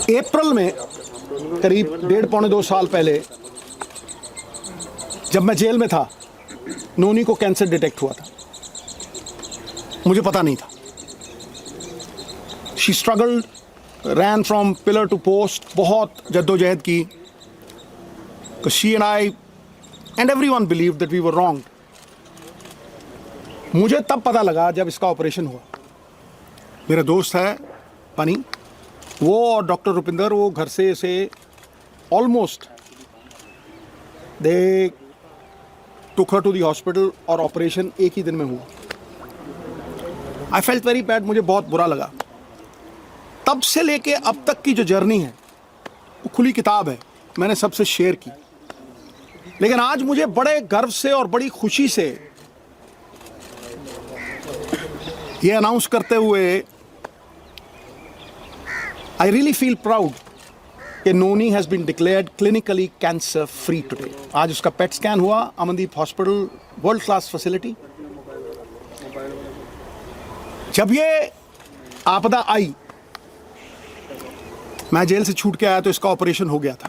अप्रैल में करीब 1.5-2 साल पहले जब मैं जेल में था, नोनी को कैंसर डिटेक्ट हुआ था। मुझे पता नहीं था। She struggled, ran from pillar to post, बहुत जद्दोजहद की। She and I and everyone believed that we were wrong. मुझे तब पता लगा जब इसका ऑपरेशन हुआ। मेरा दोस्त है पानी, वो और डॉक्टर रुपिंदर, वो घर से almost they took her to the hospital और ऑपरेशन एक ही दिन में हुआ। आई फेल्ट वेरी बैड, मुझे बहुत बुरा लगा। तब से लेके अब तक की जो जर्नी है वो खुली किताब है, मैंने सबसे शेयर की। लेकिन आज मुझे बड़े गर्व से और बड़ी खुशी से ये अनाउंस करते हुए I really feel proud कि नोनी has been declared clinically cancer free today। आज उसका पेट स्कैन हुआ, Amandeep hospital, world class facility. जब ये आपदा आई, मैं जेल से छूट के आया तो इसका ऑपरेशन हो गया था।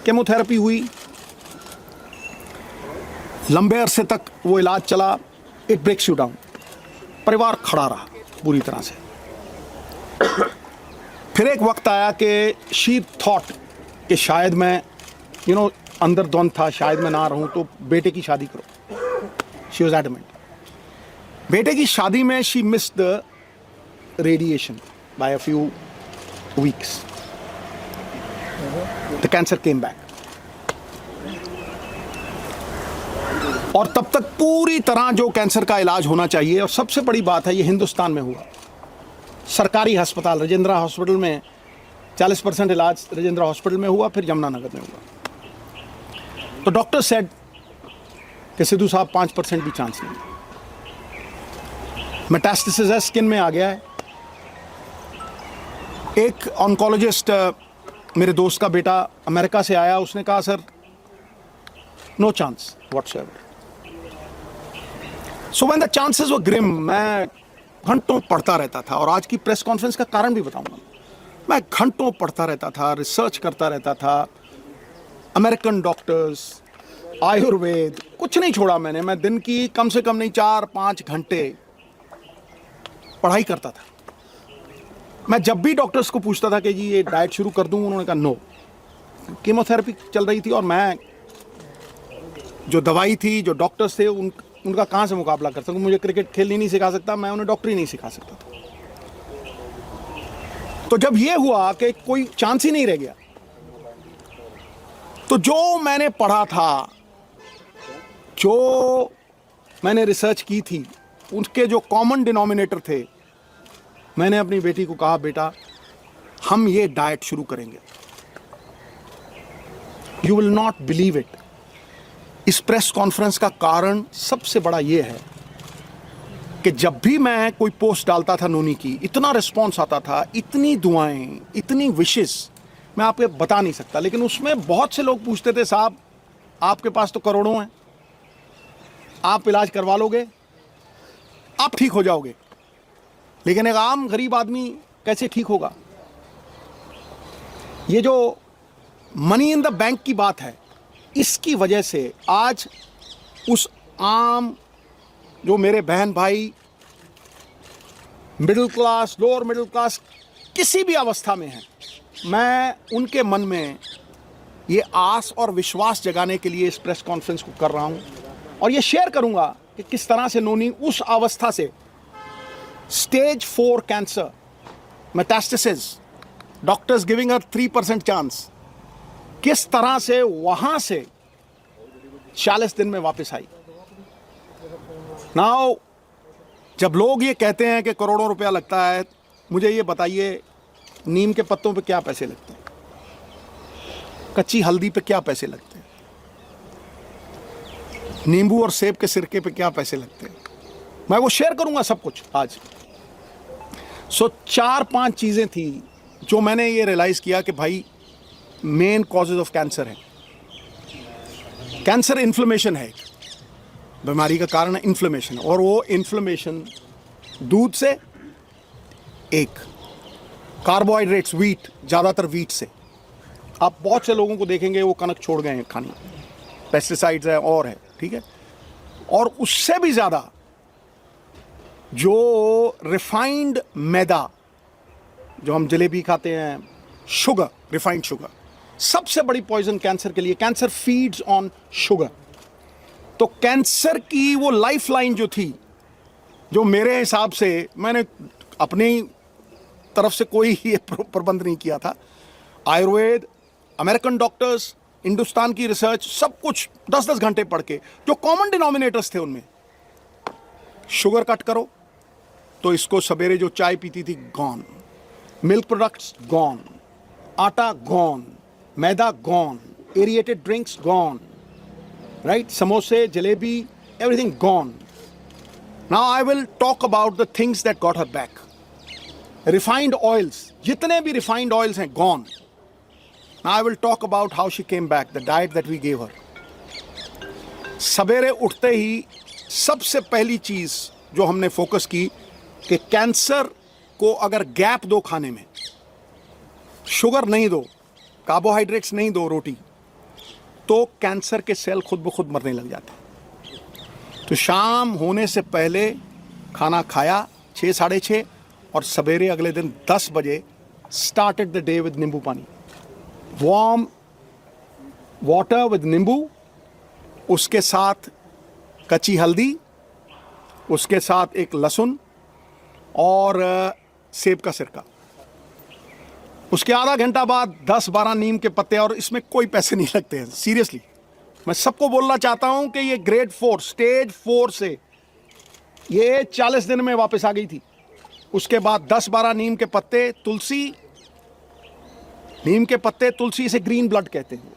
केमोथेरेपी हुई, लंबे अरसे तक वो इलाज चला। It breaks you down. परिवार खड़ा रहा पूरी तरह से। फिर एक वक्त आया कि शी थॉट कि शायद मैं अंदर द्वंद था, शायद मैं ना रहूं, तो बेटे की शादी करो। She was adamant. बेटे की शादी में she missed the radiation by a few weeks. The cancer came back. और तब तक पूरी तरह जो कैंसर का इलाज होना चाहिए, और सबसे बड़ी बात है ये हिंदुस्तान में हुआ। सरकारी अस्पताल राजेंद्र हॉस्पिटल में 40% इलाज राजेंद्र हॉस्पिटल में हुआ, फिर यमुनानगर में हुआ। तो डॉक्टर सेड कि सिद्धू साहब 5% भी चांस नहीं। मेटास्टेसिस है, स्किन में आ गया है। एक ऑन्कोलॉजिस्ट, मेरे दोस्त का बेटा अमेरिका से आया, उसने कहा sir no chance whatsoever. So when the chances were grim, मैं घंटों पढ़ता रहता था। और आज की प्रेस कॉन्फ्रेंस का कारण भी बताऊंगा। मैं घंटों पढ़ता रहता था, रिसर्च करता रहता था, अमेरिकन डॉक्टर्स, आयुर्वेद, कुछ नहीं छोड़ा मैंने। मैं दिन की कम से कम नहीं 4-5 घंटे पढ़ाई करता था। मैं जब भी डॉक्टर्स को पूछता था कि जी ये डाइट शुरू कर दूं, उन्होंने कहा नो। कीमोथेरेपी चल रही थी और मैं जो दवाई थी, जो डॉक्टर्स थे, उनका कहाँ से मुकाबला कर सकूं। मुझे क्रिकेट खेलनी नहीं सिखा सकता, मैं उन्हें डॉक्टरी नहीं सिखा सकता था। तो जब ये हुआ कि कोई चांस ही नहीं रह गया, तो जो मैंने पढ़ा था, जो मैंने रिसर्च की थी, उसके जो कॉमन डिनोमिनेटर थे, मैंने अपनी बेटी को कहा बेटा हम ये डाइट शुरू करेंगे। You will not believe it. इस प्रेस कॉन्फ्रेंस का कारण सबसे बड़ा ये है कि जब भी मैं कोई पोस्ट डालता था नोनी की, इतना रिस्पॉन्स आता था, इतनी दुआएं, इतनी विशेस, मैं आपको बता नहीं सकता। लेकिन उसमें बहुत से लोग पूछते थे साहब आपके पास तो करोड़ों हैं, आप इलाज करवा लोगे, आप ठीक हो जाओगे, लेकिन एक आम गरीब आदमी कैसे ठीक होगा। ये जो मनी इन द बैंक की बात है, इसकी वजह से आज उस आम जो मेरे बहन भाई middle class, lower middle class, किसी भी अवस्था में हैं, मैं उनके मन में ये आस और विश्वास जगाने के लिए इस प्रेस कॉन्फ्रेंस को कर रहा हूं। और ये शेयर करूंगा कि किस तरह से नोनी उस अवस्था से, stage 4 cancer, metastasis, doctors giving her 3% chance, किस तरह से वहां से 40 दिन में वापस आई। नाउ जब लोग ये कहते हैं कि करोड़ों रुपया लगता है, मुझे ये बताइए नीम के पत्तों पे क्या पैसे लगते हैं, कच्ची हल्दी पे क्या पैसे लगते हैं, नींबू और सेब के सिरके पे क्या पैसे लगते हैं। मैं वो शेयर करूंगा सब कुछ आज। सो 4-5 चीजें थी जो मैंने ये रियलाइज किया कि भाई मेन कॉजेज ऑफ कैंसर है। कैंसर इन्फ्लेमेशन है, बीमारी का कारण है इन्फ्लेमेशन, और वो इन्फ्लेमेशन दूध से, एक कार्बोहाइड्रेट्स, व्हीट, ज़्यादातर व्हीट से। आप बहुत से लोगों को देखेंगे वो कनक छोड़ गए हैं खानी, पेस्टिसाइड्स है और है, ठीक है। और उससे भी ज़्यादा जो रिफाइंड मैदा, जो हम जलेबी खाते हैं, शुगर, रिफाइंड शुगर, सबसे बड़ी पॉइजन कैंसर के लिए। Cancer feeds on sugar. तो कैंसर की वो लाइफ लाइन जो थी, जो मेरे हिसाब से, मैंने अपनी तरफ से कोई ही प्रबंध नहीं किया था, आयुर्वेद, अमेरिकन डॉक्टर्स, हिंदुस्तान की रिसर्च, सब कुछ 10-10 घंटे पढ़ के, जो कॉमन डिनोमिनेटर्स थे उनमें, शुगर कट करो। तो इसको सवेरे जो चाय पीती थी, गॉन, मिल्क प्रोडक्ट्स गॉन, आटा गॉन, मैदा gone, aerated drinks gone, right, समोसे, jalebi, everything gone. Now I will talk about the things that got her back. Refined oils, जितने भी रिफाइंड ऑयल्स हैं, gone. Now I will talk about how she came back, the diet that we gave her. सवेरे उठते ही सबसे पहली चीज़ जो हमने focus की कि कैंसर को अगर गैप दो खाने में, शुगर नहीं दो, कार्बोहाइड्रेट्स नहीं दो, रोटी, तो कैंसर के सेल खुद ब खुद मरने लग जाते हैं। तो शाम होने से पहले खाना खाया 6, 6:30, और सवेरे अगले दिन 10 बजे स्टार्टेड द डे विद नींबू पानी, वार्म वाटर विद नींबू, उसके साथ कच्ची हल्दी, उसके साथ एक लहसुन और सेब का सिरका। उसके आधा घंटा बाद 10-12 नीम के पत्ते, और इसमें कोई पैसे नहीं लगते हैं, सीरियसली। मैं सबको बोलना चाहता हूं कि ये ग्रेड 4, स्टेज 4 से ये 40 दिन में वापस आ गई थी। उसके बाद 10-12 नीम के पत्ते, तुलसी, नीम के पत्ते, तुलसी, इसे ग्रीन ब्लड कहते हैं।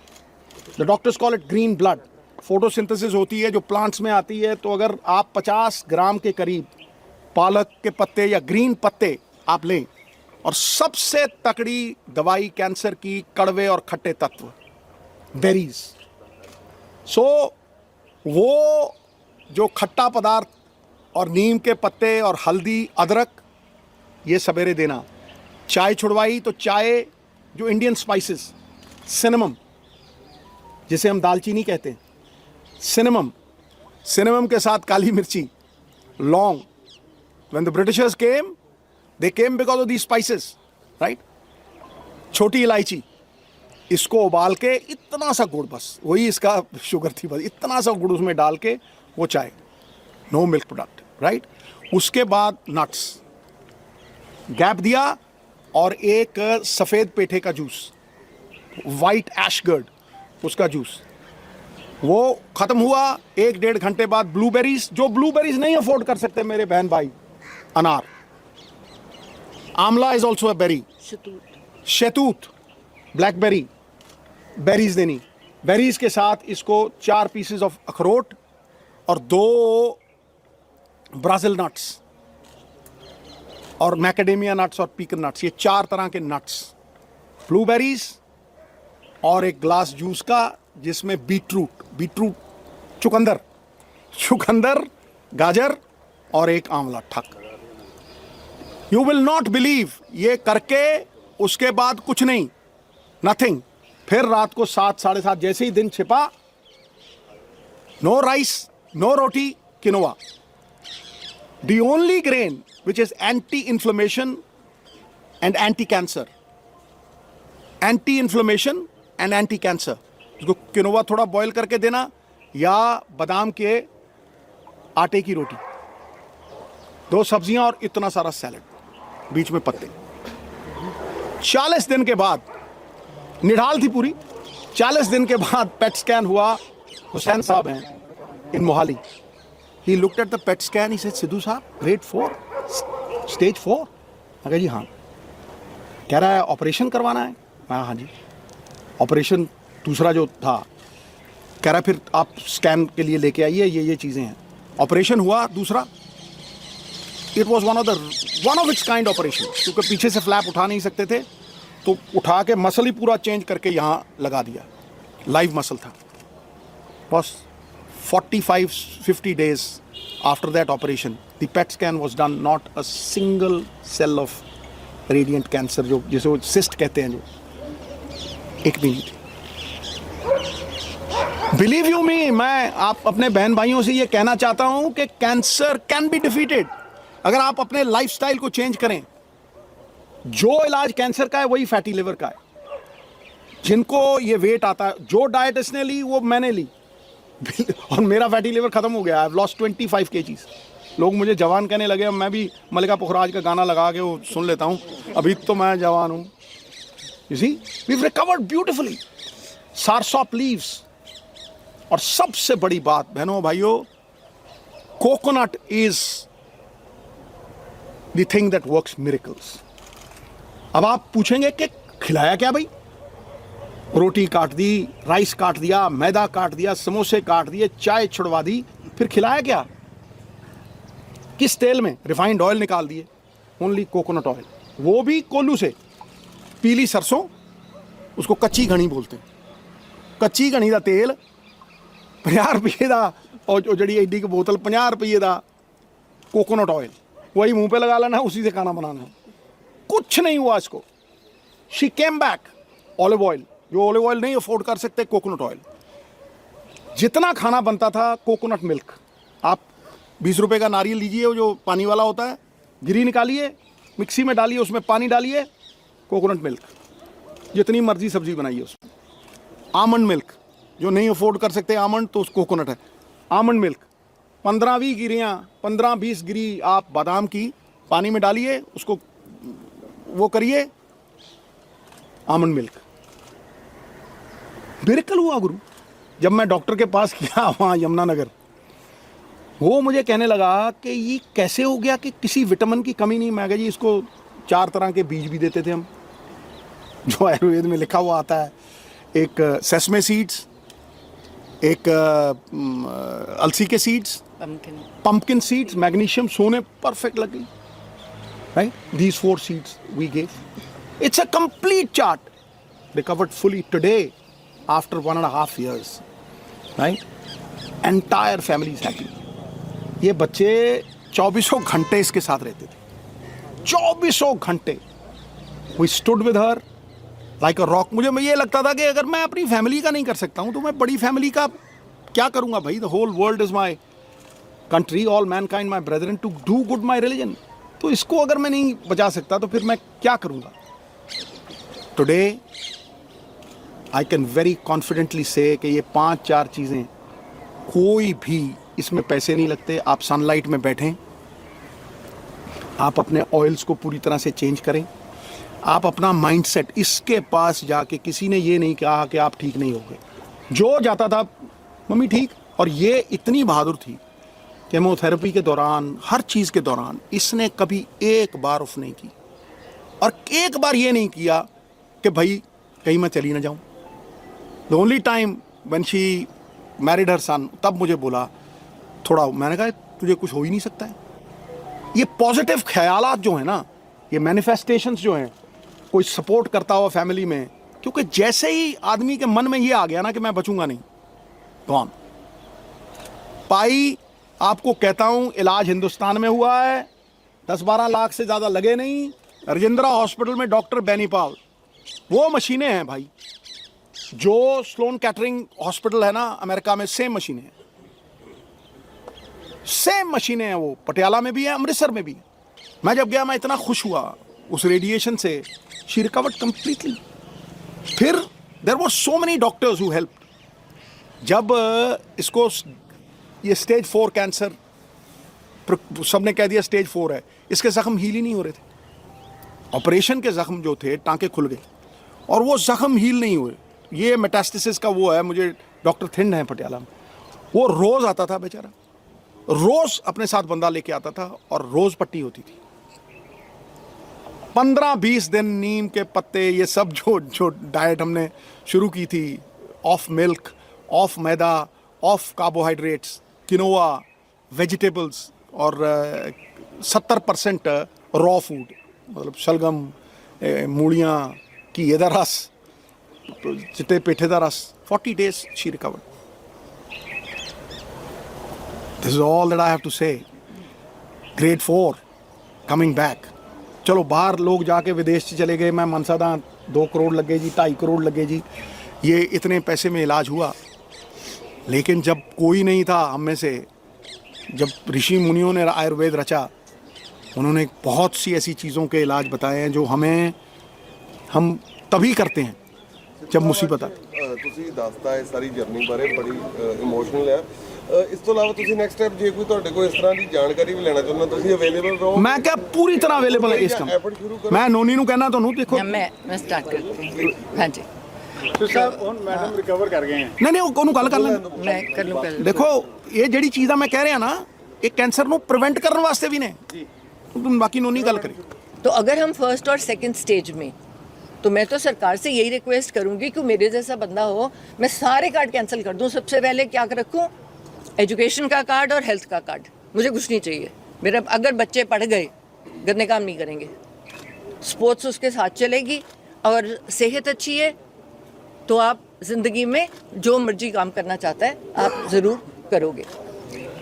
The doctors call it green blood. Photosynthesis होती है जो प्लांट्स में आती है। तो अगर आप 50 ग्राम के करीब पालक के पत्ते या ग्रीन पत्ते आप लें, और सबसे तकड़ी दवाई कैंसर की, कड़वे और खट्टे तत्व, बेरीज। सो वो जो खट्टा पदार्थ और नीम के पत्ते और हल्दी, अदरक, ये सवेरे देना। चाय छुड़वाई तो चाय, जो इंडियन स्पाइसेस, सिनेमम, जिसे हम दालचीनी कहते हैं, सिनेमम के साथ काली मिर्ची, लौंग। When the Britishers came, they came because of the spices, right. छोटी इलायची, इसको उबाल के इतना सा गुड़, बस वही इसका शुगर थी, बस इतना सा गुड़ उसमें डाल के वो चाय, नो मिल्क प्रोडक्ट, राइट। उसके बाद नट्स, गैप दिया, और एक सफ़ेद पेठे का जूस, वाइट एशगर्ड, उसका जूस, वो ख़त्म हुआ। 1-1.5 घंटे बाद ब्लूबेरीज, जो ब्लूबेरीज नहीं अफोर्ड कर सकते मेरे बहन भाई, अनार, आंवला इज ऑल्सो अ बेरी, शहतूत, ब्लैकबेरी, बेरीज देनी। बेरीज के साथ इसको 4 पीसेस ऑफ अखरोट और 2 ब्राज़िल नट्स और मैकेडेमिया नट्स और पीकन नट्स, ये 4 तरह के नट्स, ब्लूबेरीज, और एक ग्लास जूस का जिसमें बीटरूट, चुकंदर, गाजर और एक आंवला, ठक। यू विल नॉट बिलीव, ये करके उसके बाद कुछ नहीं, नथिंग। फिर रात को 7, 7:30 जैसे ही दिन छिपा, no rice, no roti, quinoa, the only grain which is anti-inflammation and anti-cancer, anti-inflammation and anti-cancer। उसको किनोवा थोड़ा बॉईल करके देना, या बादाम के आटे की रोटी, 2 सब्जियां और इतना सारा सैलेड, बीच में पत्ते। 40 दिन के बाद, निढाल थी पूरी, 40 दिन के बाद पेट स्कैन हुआ। हुसैन साहब हैं इन Mohali, He looked at the PET scan. He said, "Sidhu साहब, grade 4, stage 4." मैं कहा जी हाँ। कह रहा है ऑपरेशन करवाना है। मैं हाँ जी। ऑपरेशन दूसरा जो था, कह रहा है फिर आप स्कैन के लिए लेके आइए, ये चीज़ें हैं। ऑपरेशन हुआ दूसरा, it was one of its kind operation, क्योंकि पीछे से फ्लैप उठा नहीं सकते थे, तो उठा के मसल ही पूरा चेंज करके यहाँ लगा दिया, लाइव मसल था। बस 45-50 days after that operation, the PET scan was done, not a single cell of radiant cancer जो जिसे वो सिस्ट कहते हैं, जो एक भी नहीं थी। बिलीव यू मी, मैं आप अपने बहन भाइयों से ये कहना चाहता हूं कि कैंसर कैन बी डिफीटेड अगर आप अपने लाइफस्टाइल को चेंज करें। जो इलाज कैंसर का है वही फैटी लिवर का है। जिनको ये वेट आता है, जो डाइट इसने ली वो मैंने ली और मेरा फैटी लिवर खत्म हो गया। I have lost 25 kgs। लोग मुझे जवान कहने लगे। मैं भी मल्लिका पुखराज का गाना लगा के वो सुन लेता हूँ, अभी तो मैं जवान हूँ। You see, we have recovered beautifully. Soursop leaves, और सबसे बड़ी बात बहनों भाइयों, coconut is the thing that works miracles. अब आप पूछेंगे कि खिलाया क्या भाई? रोटी काट दी, राइस काट दिया, मैदा काट दिया, समोसे काट दिए, चाय छुड़वा दी, फिर खिलाया क्या? किस तेल में? रिफाइंड ऑयल निकाल दिए, ओनली कोकोनट ऑयल, वो भी कोल्लू से। पीली सरसों, उसको कच्ची घनी बोलते हैं। कच्ची घनी का तेल 50 रुपये का, और जड़ी एडी की बोतल 50 रुपये का कोकोनट ऑयल, वही मुंह पे लगा लेना, उसी से खाना बनाना। कुछ नहीं हुआ इसको। She came back. Olive oil, जो ऑलिव ऑयल नहीं अफोर्ड कर सकते, कोकोनट ऑयल। जितना खाना बनता था कोकोनट मिल्क। आप 20 रुपये का नारियल लीजिए, वो जो पानी वाला होता है, गिरी निकालिए, मिक्सी में डालिए, उसमें पानी डालिए, कोकोनट मिल्क, जितनी मर्जी सब्जी बनाइए उसमें। आमंड मिल्क, जो नहीं अफोर्ड कर सकते आमंड, तो उस कोकोनट है। आमंड मिल्क 15-20 गिरियाँ, 15-20 गिरी आप बादाम की पानी में डालिए, उसको वो करिए, आमंड मिल्क। मिरेकल हुआ गुरु। जब मैं डॉक्टर के पास गया वहाँ यमुनानगर, वो मुझे कहने लगा कि ये कैसे हो गया कि किसी विटामिन की कमी नहीं। मैं कहा जी इसको 4 तरह के बीज भी देते थे हम, जो आयुर्वेद में लिखा हुआ आता है। एक सेसमे सीड्स, एक अलसी के सीड्स, पंपकिन सीड्स, मैग्नीशियम, सोने परफेक्ट लग गई। Right, these 4 seeds we gave. It's a complete chart, recovered fully today after 1.5 years। Right, entire family is happy. ये बच्चे 24 घंटे इसके साथ रहते थे, 24 घंटे। We stood with her like a rock. मुझे ये लगता था कि अगर मैं अपनी फैमिली का नहीं कर सकता हूँ तो मैं बड़ी फैमिली का क्या करूँगा भाई। The whole world is my country, all mankind my brethren, to do good my religion. तो इसको अगर मैं नहीं बचा सकता तो फिर मैं क्या करूँगा? Today I can very confidently से कि ये 5-4 चीज़ें, कोई भी इसमें पैसे नहीं लगते। आप सनलाइट में बैठें, आप अपने ऑयल्स को पूरी तरह से चेंज करें, आप अपना माइंडसेट, इसके पास जाके किसी ने ये नहीं कहा कि आप ठीक नहीं होगे। जो जाता था मम्मी ठीक, और ये इतनी बहादुर थी, केमोथेरेपी के दौरान, हर चीज़ के दौरान इसने कभी एक बार ऑफ नहीं की, और एक बार ये नहीं किया कि भाई कहीं मैं चली ना जाऊँ। The only time when she married her son, तब मुझे बोला थोड़ा, मैंने कहा तुझे कुछ हो ही नहीं सकता है। ये पॉजिटिव ख्यालात जो है ना, ये मैनिफेस्टेशंस जो हैं, कोई सपोर्ट करता हुआ फैमिली में, क्योंकि जैसे ही आदमी के मन में ये आ गया ना कि मैं बचूंगा नहीं, कौन पाई। आपको कहता हूं, इलाज हिंदुस्तान में हुआ है, 10-12 लाख से ज़्यादा लगे नहीं। राजेंद्रा हॉस्पिटल में डॉक्टर बेनीपाल, वो मशीनें हैं भाई। जो स्लोन कैटरिंग हॉस्पिटल है ना अमेरिका में, सेम मशीनें हैं, सेम मशीनें हैं। वो पटियाला में भी है, अमृतसर में भी है। मैं जब गया मैं इतना खुश हुआ उस रेडिएशन से। She recovered completely. फिर there were so many doctors who helped. जब इसको ये स्टेज 4 कैंसर, सबने कह दिया स्टेज 4 है, इसके जख्म हील ही नहीं हो रहे थे। ऑपरेशन के जख्म जो थे, टांके खुल गए और वो जख्म हील नहीं हुए। ये मेटास्टेसिस का वो है, मुझे डॉक्टर थिंड है पटियाला में, वो रोज़ आता था बेचारा, रोज़ अपने साथ बंदा लेके आता था और रोज़ पट्टी होती थी। 15-20 दिन नीम के पत्ते, ये सब जो डाइट हमने शुरू की थी, of milk, of maida, of carbohydrates, quinoa, vegetables, और 70% रॉ फूड, मतलब शलगम, मूलियाँ की ये रस, चिट्टे पेठे का रस। 40 days she recovered. This is all that I have to say. Grade 4 coming back. चलो बाहर लोग जाके विदेश च चले गए, मैं मन सकदा 2 करोड़ लगे जी, 2.5 करोड़ लगे जी, ये इतने पैसे में इलाज हुआ। लेकिन जब कोई नहीं था हम में से, जब ऋषि मुनियों ने आयुर्वेद रचा, उन्होंने बहुत सी ऐसी चीज़ों के इलाज बताए हैं जो हम तभी करते हैं जब मुसीबत आती। ਤੁਸੀਂ ਦੱਸਦਾ ਹੈ ਸਾਰੀ ਜਰਨੀ ਬਾਰੇ, ਬੜੀ ਇਮੋਸ਼ਨਲ ਹੈ। ਇਸ ਤੋਂ ਇਲਾਵਾ ਤੁਸੀਂ ਨੈਕਸਟ ਸਟੈਪ ਜੇ ਕੋਈ ਤੁਹਾਡੇ ਕੋਲ ਇਸ ਤਰ੍ਹਾਂ ਦੀ ਜਾਣਕਾਰੀ ਵੀ ਲੈਣਾ ਚਾਹੁੰਦਾ, ਤੁਸੀਂ ਅਵੇਲੇਬਲ ਰਹੋ। मैं क्या पूरी तरह अवेलेबल है इस टाइम। ਐਫਰਟ ਸ਼ੁਰੂ ਕਰੋ। मैं नोनी ਨੂੰ कहना ਤੁਹਾਨੂੰ देखो, मैं स्टार्ट करती हूँ। हाँ जी, ਸਾਹਿਬ ਹੁਣ ਮੈਡਮ ਰਿਕਵਰ ਕਰ ਗਏ ਹੈ। नहीं ਉਹਨੂੰ ਗੱਲ ਕਰ ਲੈਣ। मैं कर लूँ पहले। ਦੇਖੋ ਇਹ ਜਿਹੜੀ ਚੀਜ਼ਾਂ ਮੈਂ ਕਹਿ ਰਿਹਾ ਨਾ, ਇਹ ਕੈਂਸਰ ਨੂੰ ਪ੍ਰੀਵੈਂਟ ਕਰਨ ਵਾਸਤੇ ਵੀ ਨੇ ਜੀ। ਬਾਕੀ ਨੋਨੀ ਗੱਲ ਕਰੀ। तो अगर हम फर्स्ट और सेकंड स्टेज में, तो मैं तो सरकार से यही रिक्वेस्ट करूंगी कि मेरे जैसा बंदा हो, मैं सारे कार्ड कैंसिल कर दूं। सबसे पहले क्या रखूं? एजुकेशन का कार्ड और हेल्थ का कार्ड। मुझे कुछ नहीं चाहिए। मेरा अगर बच्चे पढ़ गए, गंदे काम नहीं करेंगे, स्पोर्ट्स उसके साथ चलेगी और सेहत अच्छी है, तो आप ज़िंदगी में जो मर्जी काम करना चाहता है आप ज़रूर करोगे।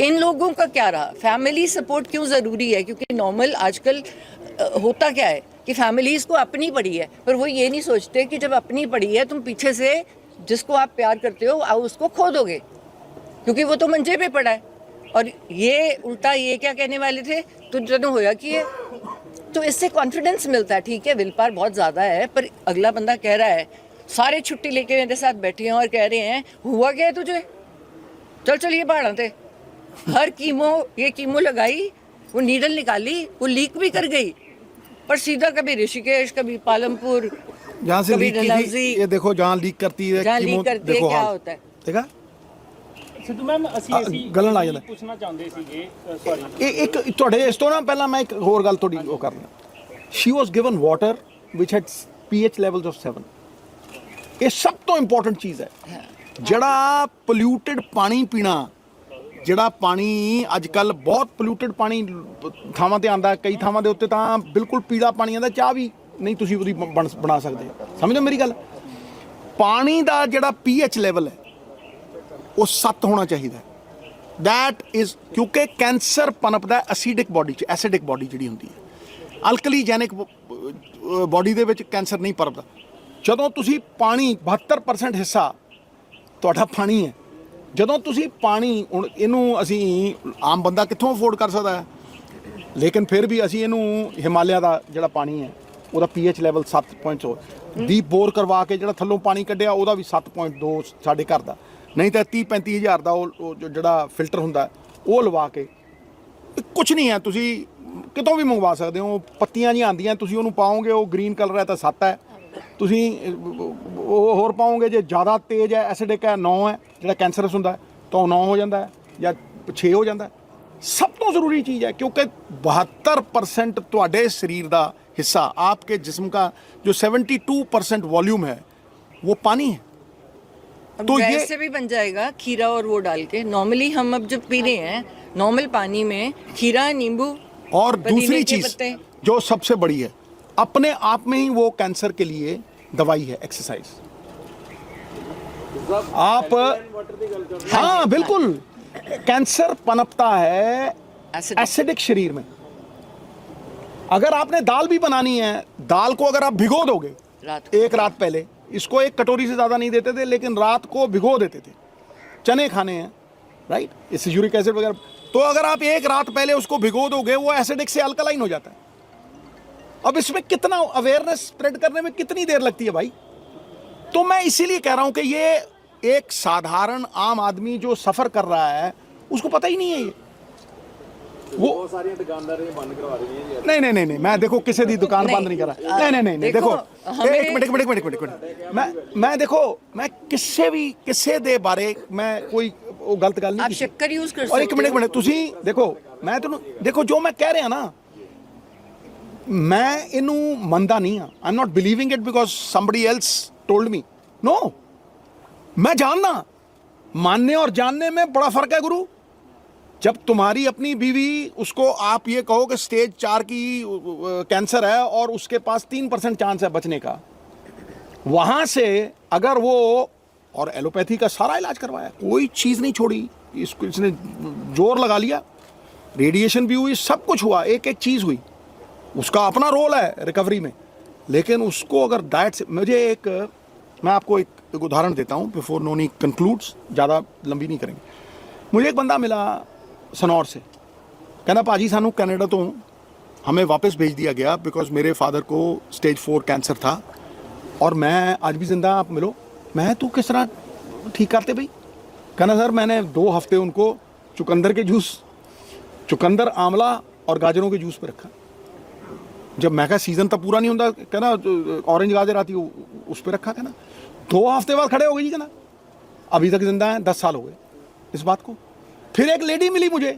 इन लोगों का क्या रहा? फैमिली सपोर्ट क्यों ज़रूरी है? क्योंकि नॉर्मल आजकल होता क्या है कि फैमिलीज़ को अपनी पड़ी है, पर वो ये नहीं सोचते कि जब अपनी पड़ी है तुम पीछे से जिसको आप प्यार करते हो आप उसको खो दोगे, क्योंकि वो तो मंजे पे पड़ा है। और ये उल्टा ये क्या कहने वाले थे, तो जन होया कि है, तो इससे कॉन्फिडेंस मिलता है। ठीक है, विल पावर बहुत ज़्यादा है, पर अगला बंदा कह रहा है, सारे छुट्टी लेके मेरे साथ बैठे हैं और कह रहे हैं हुआ क्या है तुझे, चल चल ये पहाड़ा थे, हर कीमो लगाई, वो नीडल निकाली, वो लीक भी कर गई, पर सीधा कभी ऋषिकेश, कभी पालमपुर, जहाँ से कभी लीक की थी, डलहौजी, ये देखो जहाँ लीक करती है, जहाँ लीक करती है देखो क्या हाल। होता है। देखा ਸਿੱਧੂ ਮੈਮ ਅਸੀਂ ਗਲਣ ਆ ਜਾਂਦਾ। ਪੁੱਛਣਾ ਚਾਹੁੰਦੇ ਸੀਗੇ, ਸੌਰੀ ਇਹ ਇੱਕ ਤੁਹਾਡੇ ਇਸ ਤੋਂ ਨਾ ਪਹਿਲਾਂ ਮੈਂ ਇੱਕ ਹੋਰ ਗੱਲ ਤੁਹਾਡੀ ਉਹ ਕਰਨਾ। She was given water which had pH levels of 7। ਇਹ ਸਭ ਤੋਂ ਇੰਪੋਰਟੈਂਟ ਚੀਜ਼ ਹੈ। ਜਿਹੜਾ ਪੋਲਿਊਟਡ ਪਾਣੀ ਪੀਣਾ, ਜਿਹੜਾ ਪਾਣੀ ਅੱਜ ਕੱਲ ਬਹੁਤ ਪੋਲਿਊਟਡ ਪਾਣੀ ਥਾਵਾਂ ਤੇ ਆਂਦਾ, ਕਈ ਥਾਵਾਂ ਦੇ ਉੱਤੇ ਤਾਂ ਬਿਲਕੁਲ ਪੀਲਾ ਪਾਣੀ ਆਂਦਾ, ਚਾਹ ਵੀ ਨਹੀਂ ਤੁਸੀਂ ਉਹਦੀ ਬਣਾ ਸਕਦੇ। ਸਮਝੋ ਮੇਰੀ ਗੱਲ। ਪਾਣੀ ਦਾ ਜਿਹੜਾ pH ਲੈਵਲ ਹੈ ਉਹ 7 ਹੋਣਾ ਚਾਹੀਦਾ। ਦੈਟ ਇਜ਼ ਕਿਉਂਕਿ ਕੈਂਸਰ ਪਨਪਦਾ ਐਸਿਡਿਕ ਬੋਡੀ 'ਚ, ਐਸਿਡਿਕ ਬੋਡੀ ਜਿਹੜੀ ਹੁੰਦੀ ਹੈ। ਅਲਕਲੀਜੈਨਿਕ ਬੋਡੀ ਦੇ ਵਿੱਚ ਕੈਂਸਰ ਨਹੀਂ ਪਨਪਦਾ। ਜਦੋਂ ਤੁਸੀਂ ਪਾਣੀ 72% ਹਿੱਸਾ ਤੁਹਾਡਾ ਪਾਣੀ ਹੈ, ਜਦੋਂ ਤੁਸੀਂ ਪਾਣੀ, ਹੁਣ ਇਹਨੂੰ ਅਸੀਂ ਆਮ ਬੰਦਾ ਕਿੱਥੋਂ ਅਫੋਰਡ ਕਰ ਸਕਦਾ ਹੈ, ਲੇਕਿਨ ਫਿਰ ਵੀ ਅਸੀਂ ਇਹਨੂੰ ਹਿਮਾਲਿਆ ਦਾ ਜਿਹੜਾ ਪਾਣੀ ਹੈ ਉਹਦਾ pH ਲੈਵਲ 7.2, ਡੀਪ ਬੋਰ ਕਰਵਾ ਕੇ ਜਿਹੜਾ ਥੱਲੋਂ ਪਾਣੀ ਕੱਢਿਆ ਉਹਦਾ ਵੀ 7.2 ਸਾਡੇ ਘਰ ਦਾ, ਨਹੀਂ ਤਾਂ 30-35 ਹਜ਼ਾਰ ਦਾ ਉਹ ਜਿਹੜਾ ਫਿਲਟਰ ਹੁੰਦਾ ਉਹ ਲਵਾ ਕੇ। ਕੁਛ ਨਹੀਂ ਹੈ, ਤੁਸੀਂ ਕਿਤੋਂ ਵੀ ਮੰਗਵਾ ਸਕਦੇ ਹੋ। ਪੱਤੀਆਂ ਜਿਹੀਆਂ ਆਉਂਦੀਆਂ, ਤੁਸੀਂ ਉਹਨੂੰ ਪਾਓਗੇ, ਉਹ ਗ੍ਰੀਨ ਕਲਰ ਹੈ ਤਾਂ 7 ਹੈ, ਤੁਸੀਂ ਉਹ ਹੋਰ ਪਾਓਗੇ ਜੇ ਜ਼ਿਆਦਾ ਤੇਜ਼ ਹੈ, ਐਸਿਡਿਕ ਹੈ, 9 ਹੈ, ਜਿਹੜਾ ਕੈਂਸਰਸ ਹੁੰਦਾ ਤਾਂ ਉਹ 9 ਹੋ ਜਾਂਦਾ ਹੈ ਜਾਂ 6 ਹੋ ਜਾਂਦਾ ਹੈ। ਸਭ ਤੋਂ ਜ਼ਰੂਰੀ ਚੀਜ਼ ਹੈ ਕਿਉਂਕਿ 72% ਤੁਹਾਡੇ ਸਰੀਰ ਦਾ हिस्सा, आपके जिस्म का जो 72% वॉल्यूम है वो पानी है। तो ये से भी बन जाएगा खीरा और वो डाल के। नॉर्मली हम अब जब पी रहे हैं नॉर्मल पानी में खीरा, नींबू और दूसरी चीज जो सबसे बड़ी है, अपने आप में ही वो कैंसर के लिए दवाई है, एक्सरसाइज। आप हाँ बिल्कुल, कैंसर पनपता है एसिडिक शरीर में। अगर आपने दाल भी बनानी है, दाल को अगर आप भिगो दोगे एक रात पहले, इसको एक कटोरी से ज़्यादा नहीं देते थे, लेकिन रात को भिगो देते थे। चने खाने हैं, राइट, इससे यूरिक एसिड वगैरह, तो अगर आप एक रात पहले उसको भिगो दोगे, वो एसिडिक से अल्कलाइन हो जाता है। अब इसमें कितना अवेयरनेस स्प्रेड करने में कितनी देर लगती है भाई। तो मैं इसीलिए कह रहा हूँ कि ये एक साधारण आम आदमी जो सफ़र कर रहा है उसको पता ही नहीं है। ये वो ਸਾਰੀਆਂ ਦੁਕਾਨਦਾਰਾਂ ਨੇ ਬੰਦ ਕਰਵਾ ਦੇਣੀਆਂ ਜੀ। नहीं मैं देखो किसी दी दुकान बंद नहीं कर रहा। नहीं देखो एक मिनट मैं देखो, मैं किसे दे बारे मैं कोई वो गलत गल नहीं। आप शक्कर यूज कर सकते और एक मिनट तुसी देखो, मैं तुहानू देखो जो मैं कह रहा ना, मैं इनू मनदा नहीं हाँ। I am not believing it because somebody else told me. No, मैं जानना, मानने और जानने में बड़ा फर्क है गुरु। जब तुम्हारी अपनी बीवी, उसको आप ये कहो कि स्टेज 4 की कैंसर है और उसके पास 3% चांस है बचने का, वहाँ से अगर वो, और एलोपैथी का सारा इलाज करवाया, कोई चीज़ नहीं छोड़ी, इसको इसने जोर लगा लिया, रेडिएशन भी हुई, सब कुछ हुआ, एक एक चीज़ हुई, उसका अपना रोल है रिकवरी में, लेकिन उसको अगर डाइट से मैं आपको एक उदाहरण देता हूँ बिफोर नोनी कंक्लूड्स, ज़्यादा लंबी नहीं करेंगे। मुझे एक बंदा मिला सनौर से, कहना भाजी सानू कनाडा तो हमें वापस भेज दिया गया बिकॉज मेरे फादर को स्टेज 4 कैंसर था और मैं आज भी जिंदा, आप मिलो। मैं तू किस तरह ठीक करते भाई? कहना सर मैंने 2 हफ्ते उनको चुकंदर के जूस, चुकंदर, आंवला और गाजरों के जूस पे रखा। जब मैं कहा सीजन तब पूरा नहीं होता, कहना ऑरेंज गाजर आती है उस पर रखा। कहना 2 हफ्ते बाद खड़े हो गए जी, कहना अभी तक जिंदा है, 10 साल हो गए इस बात को। फिर एक लेडी मिली मुझे,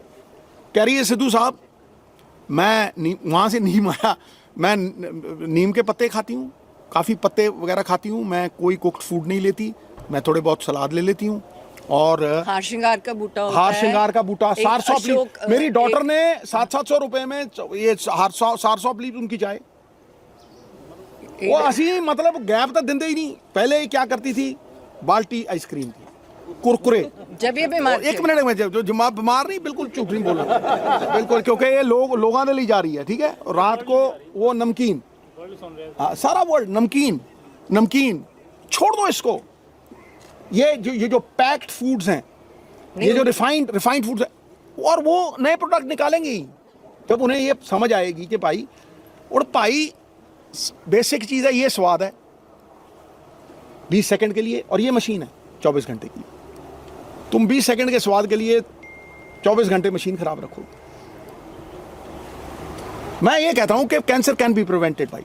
कह रही है सिद्धू साहब मैं वहाँ से नीम आया, मैं नीम के पत्ते खाती हूँ, काफ़ी पत्ते वगैरह खाती हूँ, मैं कोई कुक्ड फूड नहीं लेती, मैं थोड़े बहुत सलाद ले लेती हूँ। और हार श्रृंगार का बूटा होता हार है, श्रृंगार का बूटा एक 400 अशोक, मेरी डॉटर ने 700 रुपए में ये 400 लीव उनकी चाय, वो असी मतलब गैप तक देंदे ही नहीं। पहले क्या करती थी, बाल्टी आइसक्रीम की, कुरकुरे। जब ये बीमार एक मिनट में, जो बीमार नहीं, बिल्कुल झूठ नहीं बोल रहा बिल्कुल, क्योंकि ये लोगों ने ली जा रही है, ठीक है। रात को वो नमकीन, सारा वर्ल्ड नमकीन छोड़ दो इसको। ये जो पैक्ड फूड्स हैं, ये जो रिफाइंड फूड्स हैं, और वो नए प्रोडक्ट निकालेंगी जब उन्हें ये समझ आएगी कि भाई, और भाई बेसिक चीज़ है, ये स्वाद है 20 सेकंड के लिए, और ये मशीन है 24 घंटे की। तुम 20 सेकंड के स्वाद के लिए 24 घंटे मशीन खराब रखो। मैं ये कहता हूं कि कैंसर कैन बी प्रिवेंटेड भाई,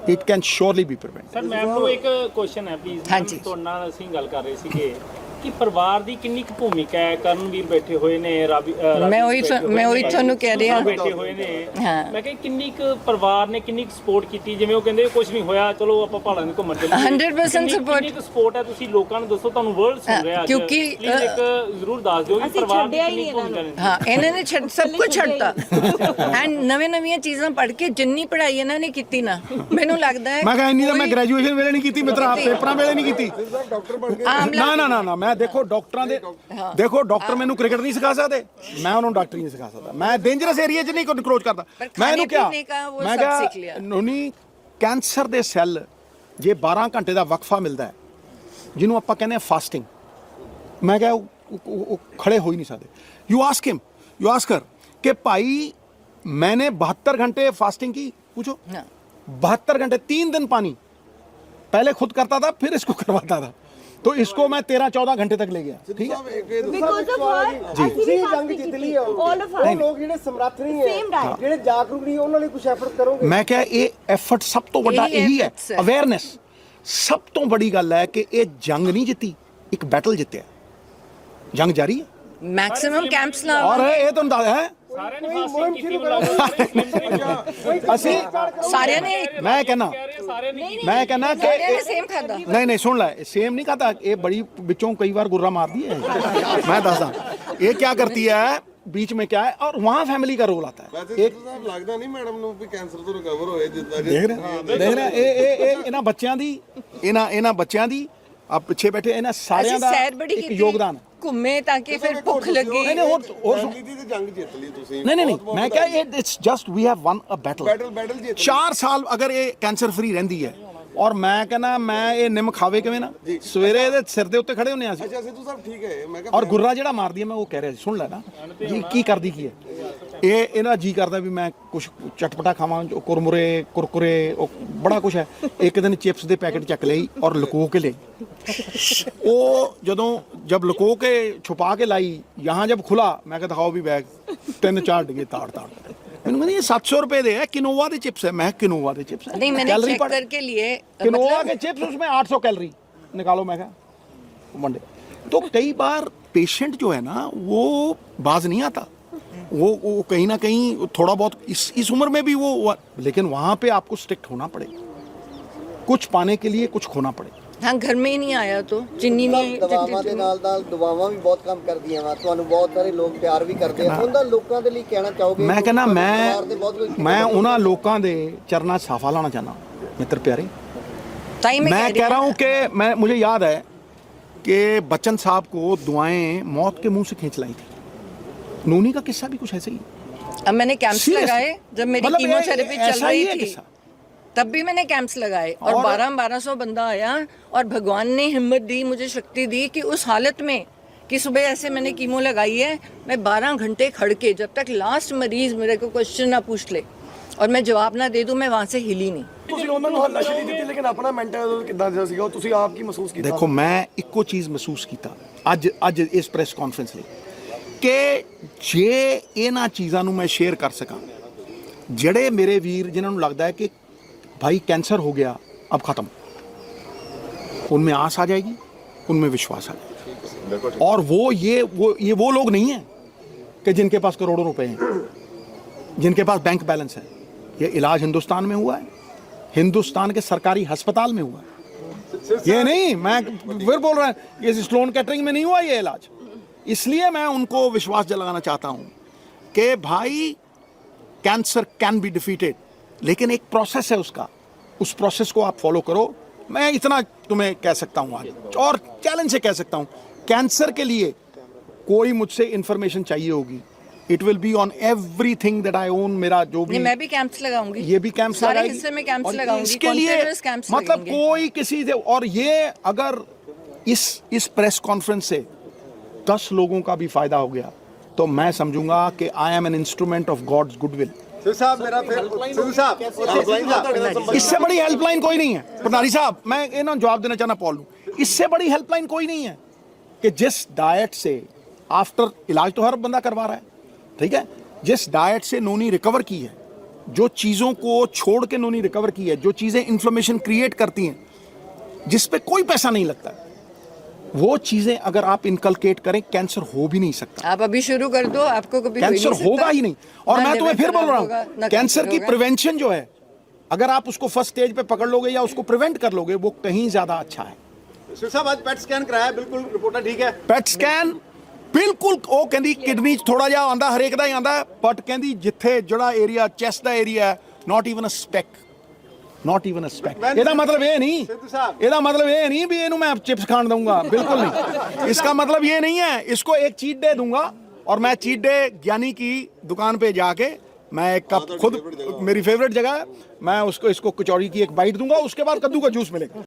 it can surely be prevented. Sir ma'am ਨੂੰ ਇੱਕ ਕੁਐਸਚਨ ਹੈ ਪਲੀਜ਼। ਹਾਂਜੀ। ਤੁਹਾਡੇ ਨਾਲ ਅਸੀਂ ਗੱਲ ਕਰ ਰਹੇ ਸੀਗੇ ਕਿ ਪਰਿਵਾਰ ਦੀ ਕਿੰਨੀ ਕੁ ਭੂਮਿਕਾ ਹੈ। ਕਰਨਵੀਰ ਬੈਠੇ ਹੋਏ ਨੇ, ਮੈਂ ਉਹੀ ਤੁਹਾਨੂੰ ਕਹਿ ਰਹੀ ਹਾਂ। ਬੈਠੇ ਹੋਏ ਨੇ। ਹਾਂ। ਮੈਂ ਕਿਹਾ ਕਿੰਨੀ ਕੁ ਪਰਿਵਾਰ ਨੇ ਕਿੰਨੀ ਕੁ ਸਪੋਰਟ ਕੀਤੀ, ਜਿਵੇਂ ਉਹ ਕਹਿੰਦੇ ਕੁਝ ਨਹੀਂ ਹੋਇਆ ਚਲੋ ਆਪਾਂ ਪਹਾੜਾਂ ਦੇ ਘੁੰਮਣ ਚੱਲੀਏ। 100% support। ਕਿੰਨੀ ਕੁ ਸਪੋਰਟ ਹੈ, ਤੁਸੀਂ ਲੋਕਾਂ ਨੂੰ ਦੱਸੋ, ਤੁਹਾਨੂੰ ਵਰਲਡ ਸੁਣ ਰਿਹਾ ਅੱਜ, ਕਿਉਂਕਿ, ਪਲੀਜ਼ ਇੱਕ ਜ਼ਰੂਰ ਦੱਸ ਦਿਓ ਕਿ ਪਰਿਵਾਰ ਦੀ ਕਿੰਨੀ ਭੂਮਿਕਾ ਹੈ। ਹਾਂ, ਇਹਨਾਂ ਨੇ ਸਭ ਕੁਝ ਛੱਡਤਾ ਐਂਡ ਨਵੀਆਂ ਚੀਜ਼ਾਂ ਪੜ੍ਹ ਕੇ ਜਿੰਨੀ ਪੜ੍ਹਾਈ ਇਹਨਾਂ ਨੇ ਕੀਤੀ ਨਾ, ਮੈਨੂੰ ਲੱਗਦਾ ਹੈ ਮੈਂ ਕਹਾਂ ਇੰਨੀ ਤਾਂ ਮੈਂ ਗ੍ਰੈਜੂਏਸ਼ਨ ਵੇਲੇ ਨਹੀਂ ਕੀਤੀ ਮਿੱਤਰਾ, ਪੇਪਰਾਂ ਵੇਲੇ ਨਹੀਂ ਕੀਤੀ। ਡਾਕਟਰ ਬਣ ਗਏ। ਨਾ ਮੈਂ ਦੇਖੋ ਡਾਕਟਰਾਂ ਦੇ, ਦੇਖੋ ਡਾਕਟਰ ਮੈਨੂੰ ਕ੍ਰਿਕਟ ਨਹੀਂ ਸਿਖਾ ਸਕਦੇ, ਮੈਂ ਉਹਨੂੰ ਡਾਕਟਰੀ ਨਹੀਂ ਸਿਖਾ ਸਕਦਾ। ਮੈਂ ਡੇਂਜਰਸ ਏਰੀਆ 'ਚ ਨਹੀਂ ਕੋਈ ਨਿਕਰੋਚ ਕਰਦਾ। ਮੈਂ ਇਹਨੂੰ ਕਿਹਾ, ਮੈਂ ਕਿਹਾ ਨੋਨੀ ਕੈਂਸਰ ਦੇ ਸੈੱਲ ਜੇ 12 ਘੰਟੇ ਦਾ ਵਕਫਾ ਮਿਲਦਾ ਹੈ, ਜਿਹਨੂੰ ਆਪਾਂ ਕਹਿੰਦੇ ਆ ਫਾਸਟਿੰਗ, ਮੈਂ ਕਿਹਾ ਉਹ ਖੜੇ ਹੋ ਹੀ ਨਹੀਂ ਸਕਦੇ। ਯੂ ਆਸਕ ਹਰ कि भाई मैंने 72 घंटे फास्टिंग की, पूछो 72 घंटे 3 दिन पानी, पहले खुद करता था फिर इसको करवाता था, तो इसको मैं 13-14 घंटे तक ले गया। ठीक है, because of what ਅਸੀਂ ਜੰਗ ਜਿੱਤ ਲਈ ਆ। all of ਉਹ us ਲੋਕ ਜਿਹੜੇ ਸਮਰੱਥ ਨਹੀਂ Same ਹੈ, right. ਜਿਹੜੇ ਜਾਗਰੂਕ ਨਹੀਂ, ਉਹਨਾਂ ਲਈ ਕੁਝ ਐਫਰਟ ਕਰੋਗੇ? मैं क्या ये एफर्ट सब तो बड़ा यही यही है, efforts है। अवेयरनेस। सब तो बड़ी गल है कि ये जंग नहीं जीती, एक बैटल जितया, जंग जारी है ਮੈਕਸਿਮਮ ਕੈਂਪਸ ਲਾ और ये तो अंदाजा है ਸਾਰਿਆਂ ਨੇ ਫਾਸਟਿੰਗ ਕੀਤੀ ਬੁਲਾਓ। ਅਸੀਂ ਸਾਰਿਆਂ ਨੇ मैं कहना ਸਾਰਿਆਂ ਨੇ मैं कहना ਸਾਰਿਆਂ ਨੇ कि ਸੇਮ ਖਾਦਾ। नहीं सुन ला, सेम नहीं खाता, ये बड़ी बिचों कई बार गुर्रा मार दी है। मैं दसदा ये क्या करती है, बीच में क्या है, और वहाँ फैमिली का रोल आता है। ਵੈਸੇ ਸਿੱਧੂ ਸਾਹਿਬ ਲੱਗਦਾ ਨਹੀਂ ਮੈਡਮ ਨੂੰ ਵੀ ਕੈਂਸਰ ਤੋਂ ਰਿਕਵਰ ਹੋਏ ਜਿੱਦਾਂ देख रहे ਇਹ ਇਹਨਾਂ ਬੱਚਿਆਂ ਦੀ आप ਪਿੱਛੇ ਬੈਠੇ ਇਹਨਾਂ ਸਾਰਿਆਂ ਅਸੀਂ ਦਾ ਸੈਰ ਬੜੀ ਇੱਕ ਕੀਤੀ, ਯੋਗਦਾਨ। ਘੁੰਮੇ ਤਾਂ ਕਿ ਫਿਰ ਭੁੱਖ ਲੱਗੀ। नहीं और ਰਾਜਨੀਤੀ ਤੇ ਜੰਗ ਜਿੱਤ ਲਈ ਤੁਸੀਂ। नहीं मैं क्या, it's just we have won a battle battle जीत 4 साल अगर ये कैंसर फ्री रहंदी है, और मैं कहना मैं ये निम खावे किवें ना, सवेरे ਇਹਦੇ ਸਿਰ ਦੇ ਉੱਤੇ ਖੜੇ ਹੁੰਨੇ ਆ ਅਸੀਂ, ਅੱਛਾ ਸਿੱਧੂ ਸਾਹਿਬ ਠੀਕ ਹੈ। ਮੈਂ ਕਿਹਾ ਔਰ ਗੁर्रा ਜਿਹੜਾ ਮਾਰਦੀ ਹੈ, ਮੈਂ ਉਹ ਕਹਿ ਰਿਹਾ ਸੀ, ਸੁਣ ਲੈ ਨਾ ਜੀ ਕੀ ਕਰਦੀ ਕੀ ਹੈ ਇਹ। ਇਹਨਾਂ ਜੀ ਕਰਦਾ ਵੀ ਮੈਂ ਕੁਝ ਚਟਪਟਾ ਖਾਵਾਂ, ਕੁਰਮੁਰੇ ਕੁਰਕੁਰੇ, ਉਹ ਬੜਾ ਕੁਝ ਹੈ। ਇੱਕ ਦਿਨ ਚਿਪਸ ਦੇ ਪੈਕੇਟ ਚੱਕ ਲਈ और ਲੁਕੋ ਕੇ ਲਈ, ਉਹ जब लुको के छुपा के लाई, यहाँ जब खुला मैं कहा दिखाओ भी बैग, 3-4 डिगे ताड़ मैंने कहा ये 700 रुपए दे है, किनोवा के चिप्स है। मैं किनोवा के चिप्स है, नहीं, मैंने कैलोरी चेक पढ़, करके लिए किनोवा मतलब के चिप्स, उसमें 800 कैलोरी निकालो। मैं कहा वनडे। तो कई बार पेशेंट जो है ना वो बाज नहीं आता, वो कहीं ना कहीं थोड़ा बहुत इस उम्र में भी वो, लेकिन वहाँ पे आपको स्ट्रिक्ट होना पड़ेगा, कुछ पाने के लिए कुछ खोना पड़ेगा। हाँ, घर में ही नहीं आया तो चीनी नहीं ਦਵਾਵਾਂ ਦੇ ਨਾਲ ਦਵਾਵਾਂ ਵੀ ਬਹੁਤ ਕੰਮ ਕਰਦੀਆਂ ਵਾ, ਤੁਹਾਨੂੰ ਬਹੁਤ ਸਾਰੇ ਲੋਕ ਪਿਆਰ ਵੀ ਕਰਦੇ ਆ। ਉਹਨਾਂ ਲੋਕਾਂ ਦੇ ਲਈ ਕਹਿਣਾ ਚਾਹੋਗੇ? मैं कहना ਪਰਿਵਾਰ ਦੇ ਬਹੁਤ ਕੁਝ मैं उन्होंने लोगों के चरणों साफा लाना चाहना मित्र प्यारे। ताई मैं कह रहा हूँ कि मुझे याद है कि बच्चन साहब को दुआएं मौत के मुंह से खींच लाई थी। नूनी का किस्सा भी कुछ ऐसे ही। अब मैंने कैंप्स Seriously? लगाए जब मेरी मतलब कीमोथेरेपी चल ऐसा ही रही है थी, किस्सा। तब भी मैंने कैंप्स लगाए और 1200 बंदा आया और भगवान ने हिम्मत दी, मुझे शक्ति दी कि उस हालत में कि सुबह ऐसे मैंने कीमो लगाई है, मैं 12 घंटे खड़ के जब तक लास्ट मरीज मेरे को क्वेश्चन ना पूछ ले और मैं जवाब ना दे दूं, मैं वहां से हिली नहीं। ਤੁਸੀਂ ਉਹਨਾਂ ਨੂੰ ਹੱਲਾਸ਼ੇਰੀ ਦਿੱਤੀ ਲੇਕਿਨ ਆਪਣਾ ਮੈਂਟਲ ਕਿੱਦਾਂ ਜਿਹਾ ਸੀਗਾ ਉਹ ਤੁਸੀਂ ਆਪ ਕੀ ਮਹਿਸੂਸ ਕੀਤਾ ਦੇਖੋ ਮੈਂ ਇੱਕੋ ਚੀਜ਼ ਮਹਿਸੂਸ ਕੀਤਾ ਅੱਜ ਇਸ ਪ੍ਰੈਸ ਕਾਨਫਰੰਸ ਲਈ ਕਿ ਜੇ ਇਹਨਾਂ ਚੀਜ਼ਾਂ ਨੂੰ ਮੈਂ ਸ਼ੇਅਰ ਕਰ ਸਕਾਂ, ਜਿਹੜੇ ਮੇਰੇ ਵੀਰ ਜਿਨ੍ਹਾਂ ਨੂੰ ਲੱਗਦਾ ਹੈ ਕਿ भाई कैंसर हो गया अब खत्म, उनमें आस आ जाएगी, उनमें विश्वास आ जाएगा। और वो लोग नहीं हैं कि जिनके पास करोड़ों रुपए हैं, जिनके पास बैंक बैलेंस है। ये इलाज हिंदुस्तान में हुआ है, हिंदुस्तान के सरकारी अस्पताल में हुआ है। ये नहीं, मैं फिर बोल रहा हूँ, ये स्लोन कैटरिंग में नहीं हुआ ये इलाज। इसलिए मैं उनको विश्वास दिलाना चाहता हूँ कि भाई कैंसर कैन बी डिफीटेड, लेकिन एक प्रोसेस है उसका, उस प्रोसेस को आप फॉलो करो। मैं इतना तुम्हें कह सकता हूँ आज, और चैलेंज से कह सकता हूँ, कैंसर के लिए कोई मुझसे इंफॉर्मेशन चाहिए होगी, it will be on everything that I own. मेरा जो भी, मैं भी कैंप्स लगाऊंगी, ये भी कैंप्स सारे लगाएगी, हिस्से में कैंप्स और लगाऊंगी, इसके लिए continuous camps मतलब लगेंगे। कोई किसी से, और ये अगर इस प्रेस कॉन्फ्रेंस से 10 लोगों का भी फायदा हो गया तो मैं समझूंगा कि I am an instrument of God's goodwill. इससे बड़ी हेल्पलाइन कोई नहीं है प्रधानी साहब, मैं इन्हों जवाब देना चाहना पॉल नूं, इससे बड़ी हेल्पलाइन कोई नहीं है कि जिस डाइट से आफ्टर इलाज तो हर बंदा करवा रहा है, ठीक है, जिस डाइट से नोनी रिकवर की है, जो चीज़ों को छोड़ के नोनी रिकवर की है, जो चीज़ें इन्फ्लेमेशन क्रिएट करती हैं, जिस पे कोई पैसा नहीं लगता, वो चीज़ें अगर आप इनकलकेट करें, कैंसर हो भी नहीं सकता। आप अभी शुरू कर दो, आपको कभी कैंसर होगा ही नहीं। और मैं तुम्हें फिर बोल रहा हूँ, कैंसर की प्रिवेंशन जो है, अगर आप उसको फर्स्ट स्टेज पे पकड़ लोगे या उसको प्रिवेंट कर लोगे, वो कहीं ज्यादा अच्छा है। साहब आज पैट स्कैन कराया, बिल्कुल रिपोर्ट ठीक है। ਪੈਟ ਸਕੈਨ ਬਿਲਕੁਲ, ਉਹ ਕਹਿੰਦੀ ਕਿਡਨੀ 'ਚ ਥੋੜਾ ਜਿਹਾ ਆਂਦਾ, ਹਰੇਕ ਦਾ ਹੀ ਆਂਦਾ, ਬਟ ਕਹਿੰਦੀ ਜਿੱਥੇ ਜਿਹੜਾ ਏਰੀਆ ਚੈਸਟ ਦਾ ਏਰੀਆ ਹੈ, not even a speck, not even a speck. ਇਹਦਾ ਮਤਲਬ ਇਹ नहीं, ਇਹਦਾ मतलब ये नहीं भी ਇਹਨੂੰ मैं चिप्स खान दूंगा, बिल्कुल नहीं। इसका मतलब ये नहीं है, इसको एक चीट डे दूंगा और मैं चीट डे ज्ञानी की दुकान पे जाके मैं एक कप, खुद मेरी फेवरेट जगह है, मैं उसको इसको कचौड़ी की एक बाइट दूंगा, उसके बाद कद्दू का जूस मिलेगा।